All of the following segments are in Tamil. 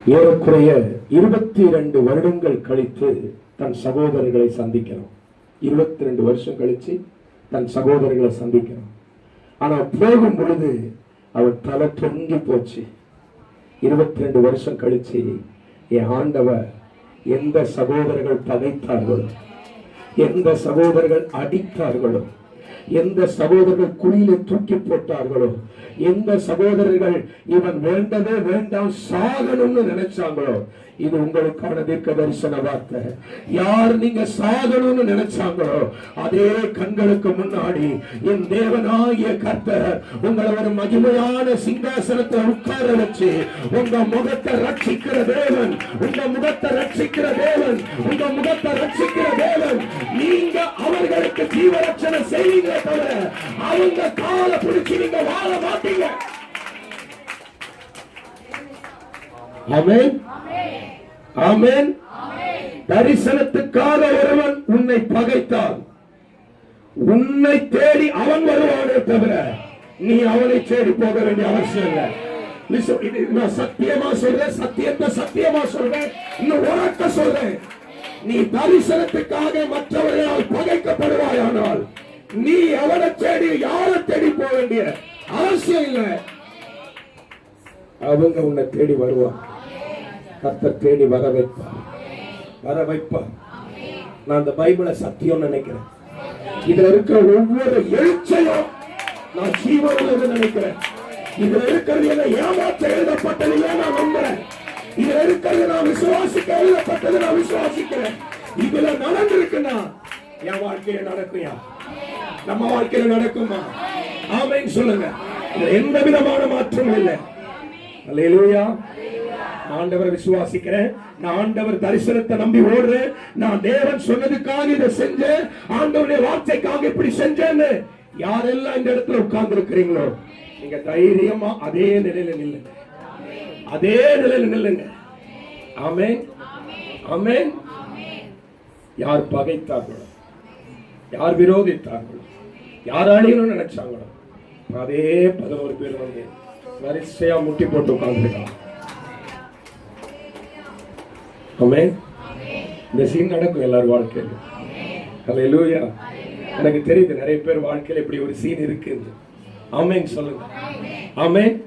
ஏறக்குறைய 22 வருடங்கள் கழித்து தன் சகோதரர்களை சந்திக்கிறோம். 22 வருஷம் கழிச்சு தன் சகோதரர்களை சந்திக்கிறோம். ஆனா போகும் பொழுது அவர் தலை தொங்கி போச்சு. 22 வருஷம் கழிச்சு என் ஆண்டவர் எந்த சகோதரர்கள் பகைத்தார்களோ, எந்த சகோதரர்கள் அடித்தார்களோ, எந்த சகோதரர்கள் குழியில தூக்கி போட்டார்களோ, எந்த சகோதரர்கள் இவன் வேண்டவே வேண்டாம் சாகணும்னு நினைச்சாங்களோ, இது உங்களுக்கான தீர்க்க தரிசன வார்த்தை. யார் நீங்க சாகணும்னு நினைச்சாங்களோ அதே கண்களுக்கு முன்னாடி என் தேவனாகிய கர்த்தர் உங்களை ஒரு மகிமையான சிங்காசனத்தை உட்கார வச்சு உங்க முகத்தை ரட்சிக்கிற தேவன், உங்க முகத்தை ரட்சிக்கிற தேவன், உங்க முகத்தை ரட்சிக்கிற தேவன். நீங்க அவர்களுக்கு ஜீவரட்சணை செய்வீங்க தவிர அவங்க காலை பிடிச்சு நீங்க வாழ மாட்டீங்க. ஆமென், ஆமென். தரிசனத்துக்காக ஒருவன் உன்னை பகைத்தால் உன்னை தேடி அவன் வருவானே தவிர நீ அவனை தேடி போக வேண்டிய அவசியம் இல்லை. நான் சத்தியமா சொல்றேன், சத்தியத்தை சத்தியமா சொல்றேன், இன்னும் உறக்க சொல்றேன். நீ தரிசனத்துக்காக மற்றவர்களால் பகைக்கப்படுவாயானால் நீ அவனை தேடி யாரை தேடி போக வேண்டிய அவசியம் இல்லை. அவங்க உன்னை தேடி வருவான். கர்த்தர் தேடி வர வைப்பார். நான் அந்த பைபிளை சத்தியம் நினைக்கிறேன். இதுல இருக்கிற ஒவ்வொரு எழுச்சையும் நான் ஜீவனுள்ள நினைக்கிறேன். இதுல இருக்கிறது என்ன ஏமாற்ற எழுதப்பட்டது நான் நம்புறேன். இதுல இருக்கிறது நான் விசுவாசிக்க எழுதப்பட்டது நான் விசுவாசிக்கிறேன். இதுல நடந்திருக்குன்னா என் வாழ்க்கையில நடக்குயா, நம்ம வாழ்க்கையில நடக்குமா? ஆமென் சொல்லுங்க. எந்த விதமான மாற்றமும் இல்லை. அல்லேலூயா. ஆண்டவர் விசுவாசிக்கிறேன். நான் ஆண்டவர் தரிசனத்தை நம்பி ஓடுறேன். நான் தேவன் சொன்னதுக்காக இதை செஞ்சேன், ஆண்டவருடைய வார்த்தைக்காக இப்படி செஞ்சேன்னு யாரெல்லாம் இந்த இடத்துல உட்கார்ந்து இருக்கிறீங்களோ நீங்க தைரியமா அதே நிலையில நில்லுங்க, அதே நிலையில நில்லுங்க. ஆமென், ஆமென். யார் பகைத்தார்களோ, யார் விரோதித்தார்களோ, யார் அழியணும்னு நினைச்சாங்களோ அதே 11 பேர் வந்து வரிசையா முட்டி போட்டு உட்கார்ந்துருக்காங்க. ஆமென். இந்த சீன் நடக்கும் எல்லாரும் வாழ்க்கையில. ஹல்லேலூயா. எனக்கு தெரியுது நிறைய பேர் வாழ்க்கையில இப்படி ஒரு சீன் இருக்கு. ஆமென் சொல்லுங்க. ஆமென்.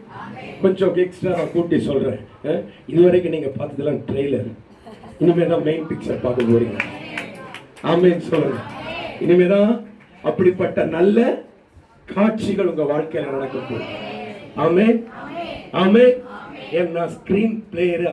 கொஞ்சம் எக்ஸ்ட்ரா நான் கூட்டி சொல்றேன். இதுவரைக்கும் நீங்க பார்த்ததெல்லாம் ட்ரெய்லர், இனிமேதான் மெயின் பிக்சர் பார்க்க போறீங்க. ஆமென் சொல்லுங்க. இனிமேதான் அப்படிப்பட்ட நல்ல காட்சிகள் உங்க வாழ்க்கையில நடக்க போகுது. ஆமென், ஆமென். ஏன்னா ஸ்கிரீன் பிளேயர்